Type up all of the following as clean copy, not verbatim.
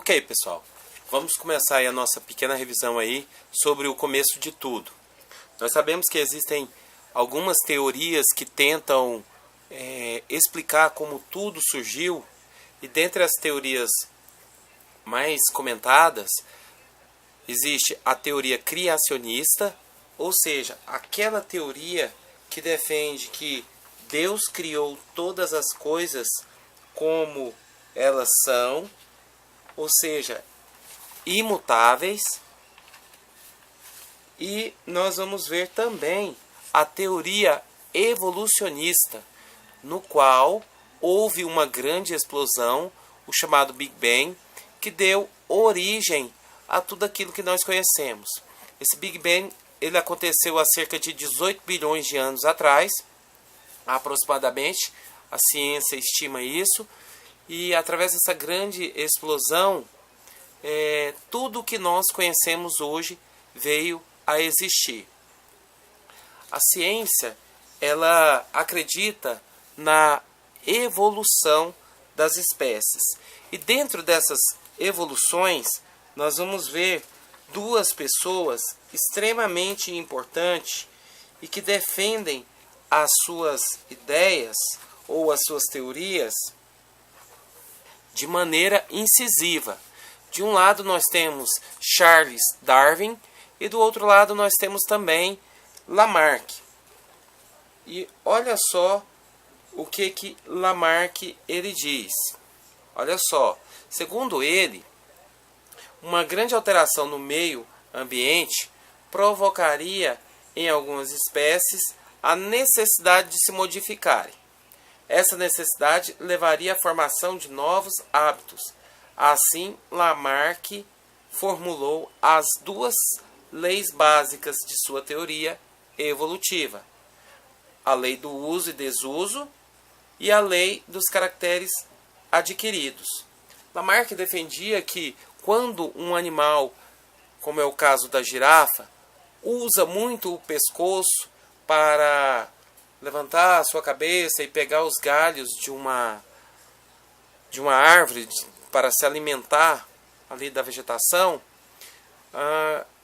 Ok, pessoal, vamos começar aí a nossa pequena revisão aí sobre o começo de tudo. Nós sabemos que existem algumas teorias que tentam explicar como tudo surgiu, e dentre as teorias mais comentadas, existe a teoria criacionista, ou seja, aquela teoria que defende que Deus criou todas as coisas como elas são, ou seja, imutáveis. E nós vamos ver também a teoria evolucionista, no qual houve uma grande explosão, o chamado Big Bang, que deu origem a tudo aquilo que nós conhecemos. Esse Big Bang ele aconteceu há cerca de 18 bilhões de anos atrás, aproximadamente, a ciência estima isso, e através dessa grande explosão, tudo o que nós conhecemos hoje veio a existir. A ciência ela acredita na evolução das espécies, e dentro dessas evoluções nós vamos ver duas pessoas extremamente importantes e que defendem as suas ideias ou as suas teorias de maneira incisiva. De um lado nós temos Charles Darwin e do outro lado nós temos também Lamarck. E olha só o que Lamarck ele diz. Olha só, segundo ele, uma grande alteração no meio ambiente provocaria em algumas espécies a necessidade de se modificarem. Essa necessidade levaria à formação de novos hábitos. Assim, Lamarck formulou as duas leis básicas de sua teoria evolutiva: a lei do uso e desuso e a lei dos caracteres adquiridos. Lamarck defendia que quando um animal, como é o caso da girafa, usa muito o pescoço para levantar a sua cabeça e pegar os galhos de uma árvore para se alimentar ali da vegetação,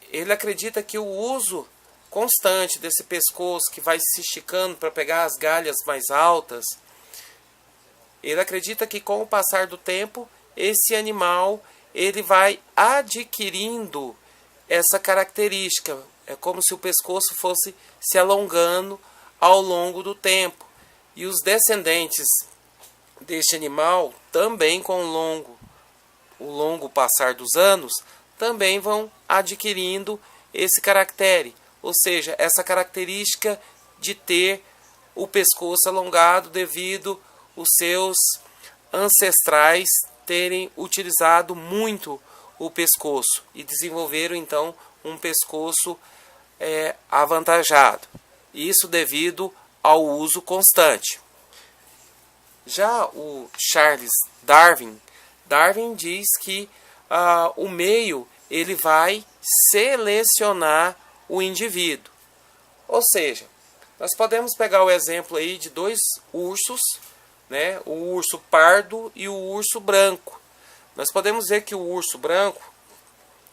ele acredita que o uso constante desse pescoço que vai se esticando para pegar as galhas mais altas, ele acredita que com o passar do tempo esse animal ele vai adquirindo essa característica. É como se o pescoço fosse se alongando ao longo do tempo. E os descendentes deste animal, também com o longo passar dos anos, também vão adquirindo esse caractere. Ou seja, essa característica de ter o pescoço alongado devido os seus ancestrais terem utilizado muito o pescoço e desenvolveram então um pescoço avantajado. Isso devido ao uso constante. Já o Charles Darwin diz que o meio ele vai selecionar o indivíduo. Ou seja, nós podemos pegar o exemplo aí de dois ursos, né? O urso pardo e o urso branco. Nós podemos ver que o urso branco,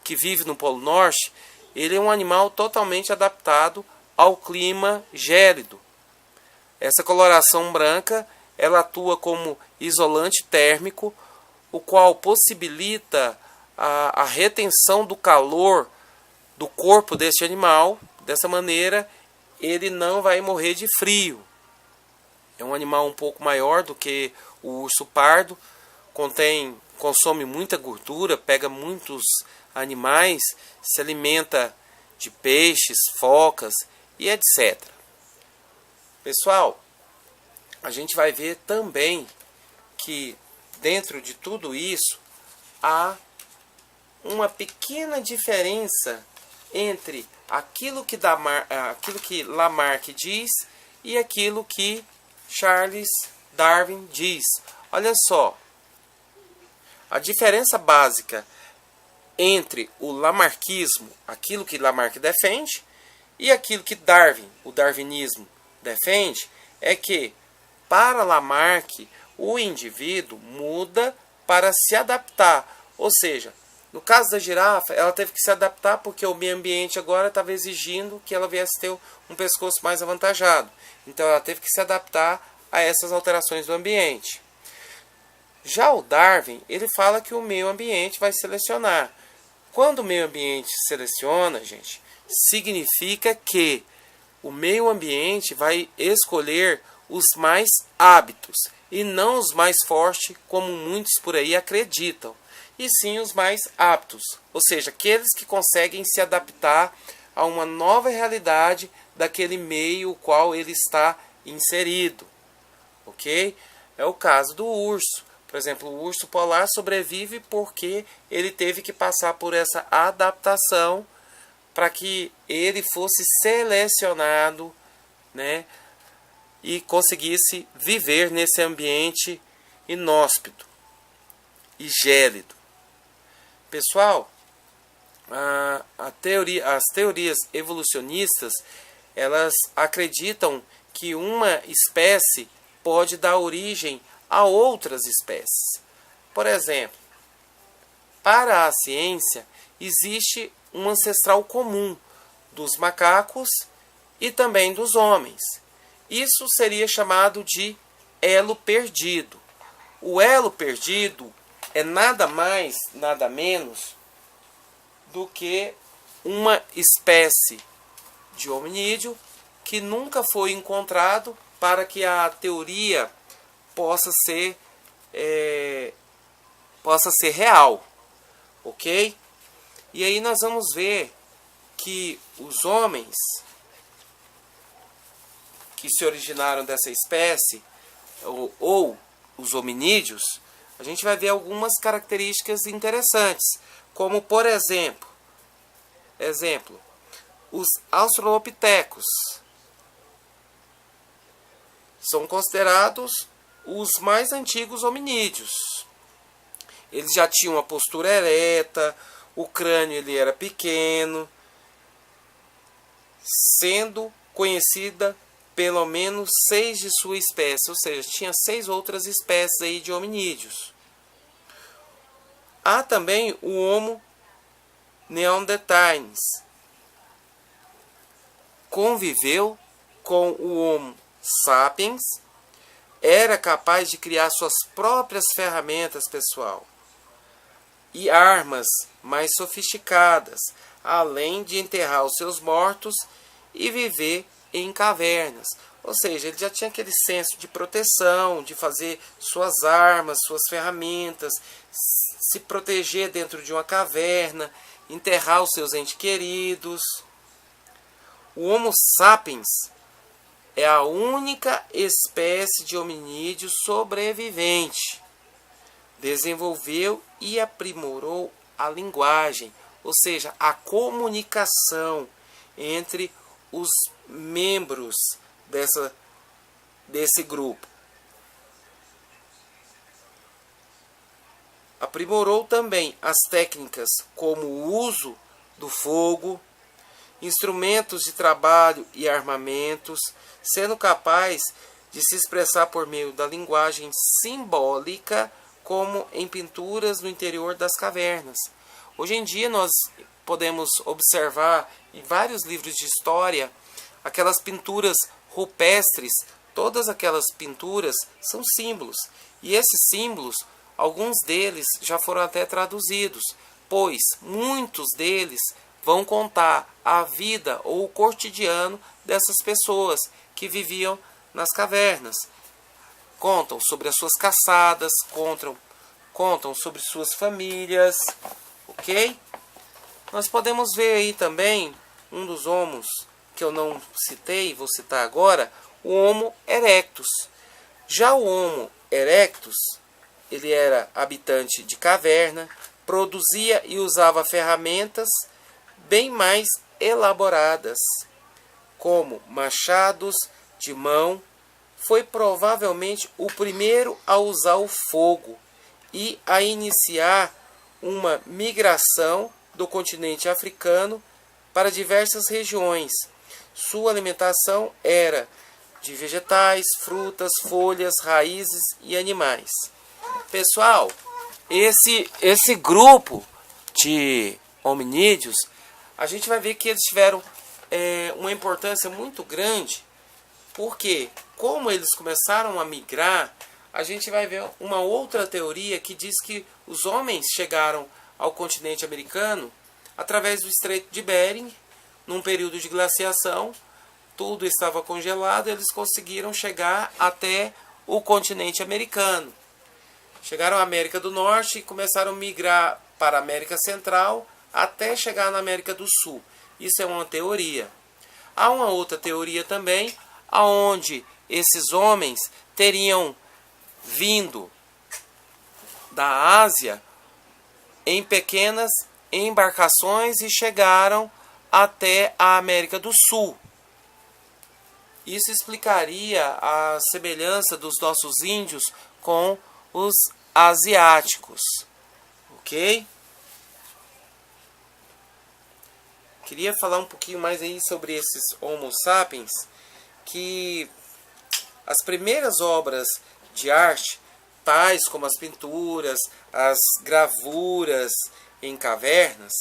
que vive no Polo Norte, ele é um animal totalmente adaptado ao clima gélido. Essa coloração branca ela atua como isolante térmico, o qual possibilita a retenção do calor do corpo deste animal. Dessa maneira, ele não vai morrer de frio. É um animal um pouco maior do que o urso pardo, consome muita gordura, pega muitos animais, se alimenta de peixes, focas e etc. Pessoal, a gente vai ver também que dentro de tudo isso há uma pequena diferença entre aquilo que Lamarck diz e aquilo que Charles Darwin diz. Olha só, a diferença básica entre o lamarquismo, aquilo que Lamarck defende, e aquilo que o darwinismo, defende, é que para Lamarck o indivíduo muda para se adaptar Ou seja, no caso da girafa, ela teve que se adaptar porque o meio ambiente agora estava exigindo que ela viesse ter um pescoço mais avantajado. Então ela teve que se adaptar a essas alterações do ambiente. Já o Darwin, ele fala que o meio ambiente vai selecionar. Quando o meio ambiente seleciona, gente, significa que o meio ambiente vai escolher os mais hábitos e não os mais fortes, como muitos por aí acreditam, e sim os mais aptos, ou seja, aqueles que conseguem se adaptar a uma nova realidade daquele meio qual ele está inserido, ok? É o caso do urso. Por exemplo, o urso polar sobrevive porque ele teve que passar por essa adaptação para que ele fosse selecionado, né, e conseguisse viver nesse ambiente inóspito e gélido. Pessoal, as teorias evolucionistas, elas acreditam que uma espécie pode dar origem a outras espécies. Por exemplo, para a ciência, existe um ancestral comum dos macacos e também dos homens. Isso seria chamado de elo perdido. O elo perdido é nada mais, nada menos do que uma espécie de hominídeo que nunca foi encontrado para que a teoria possa ser real, ok? E aí nós vamos ver que os homens que se originaram dessa espécie, ou os hominídeos, a gente vai ver algumas características interessantes, como por exemplo, os australopitecos são considerados os mais antigos hominídeos. Eles já tinham uma postura ereta, o crânio ele era pequeno, sendo conhecida pelo menos 6 de sua espécie, ou seja, tinha 6 outras espécies aí de hominídeos. Há também o Homo neanderthalensis. Conviveu com o Homo sapiens, era capaz de criar suas próprias ferramentas, pessoal, e armas mais sofisticadas, além de enterrar os seus mortos e viver em cavernas. Ou seja, ele já tinha aquele senso de proteção, de fazer suas armas, suas ferramentas, se proteger dentro de uma caverna, enterrar os seus entes queridos. O Homo sapiens é a única espécie de hominídeo sobrevivente. Desenvolveu e aprimorou a linguagem, ou seja, a comunicação entre os membros desse grupo. Aprimorou também as técnicas como o uso do fogo, instrumentos de trabalho e armamentos, sendo capaz de se expressar por meio da linguagem simbólica, como em pinturas no interior das cavernas. Hoje em dia nós podemos observar em vários livros de história aquelas pinturas rupestres. Todas aquelas pinturas são símbolos, e esses símbolos, alguns deles já foram até traduzidos, pois muitos deles vão contar a vida ou o cotidiano dessas pessoas que viviam nas cavernas. Contam sobre as suas caçadas, contam sobre suas famílias, ok? Nós podemos ver aí também um dos homos que eu não citei, vou citar agora, o Homo erectus. Já o Homo erectus, ele era habitante de caverna, produzia e usava ferramentas bem mais elaboradas, como machados de mão. Foi provavelmente o primeiro a usar o fogo e a iniciar uma migração do continente africano para diversas regiões. Sua alimentação era de vegetais, frutas, folhas, raízes e animais. Pessoal, esse grupo de hominídeos, a gente vai ver que eles tiveram uma importância muito grande, porque como eles começaram a migrar, a gente vai ver uma outra teoria que diz que os homens chegaram ao continente americano através do Estreito de Bering, num período de glaciação, tudo estava congelado, eles conseguiram chegar até o continente americano. Chegaram à América do Norte e começaram a migrar para a América Central até chegar na América do Sul. Isso é uma teoria. Há uma outra teoria também, aonde esses homens teriam vindo da Ásia em pequenas embarcações e chegaram até a América do Sul. Isso explicaria a semelhança dos nossos índios com os asiáticos, ok? Queria falar um pouquinho mais aí sobre esses Homo sapiens, que as primeiras obras de arte, tais como as pinturas, as gravuras em cavernas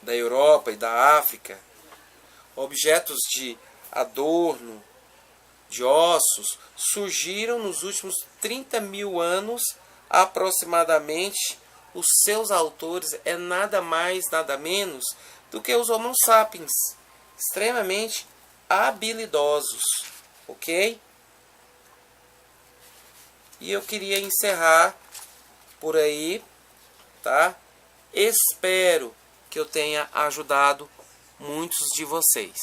da Europa e da África, objetos de adorno, de ossos, surgiram nos últimos 30 mil anos aproximadamente. Os seus autores é nada mais, nada menos do que os Homo sapiens, extremamente habilidosos, ok? E eu queria encerrar por aí, tá? Espero que eu tenha ajudado muitos de vocês.